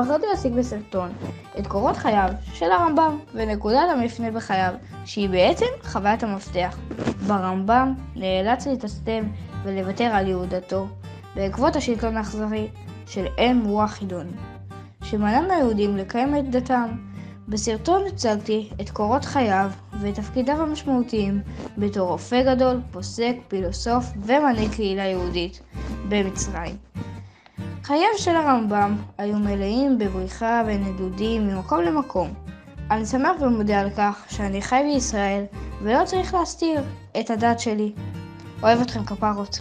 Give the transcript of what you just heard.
בחרתי להציג בסרטון את קורות חייו של הרמב"ם ונקודת המפנה בחייו, שהיא בעצם חוויית המפתח. ברמב"ם נאלץ להתאסלם ולוותר על יהודתו בעקבות השלטון האכזרי של אם וואחידון, שמנע מהיהודים לקיים את דתם. בסרטון הצגתי את קורות חייו ואת תפקידיו המשמעותיים בתור רופא גדול, פוסק, פילוסוף ומנהיג קהילה יהודית במצרים. חייו של הרמב"ם היו מלאים בבריחה ונדודים ממקום למקום. אני שמח ומודה על כך שאני חי בישראל ולא צריך להסתיר את הדת שלי. אוהב אתכם כפרות.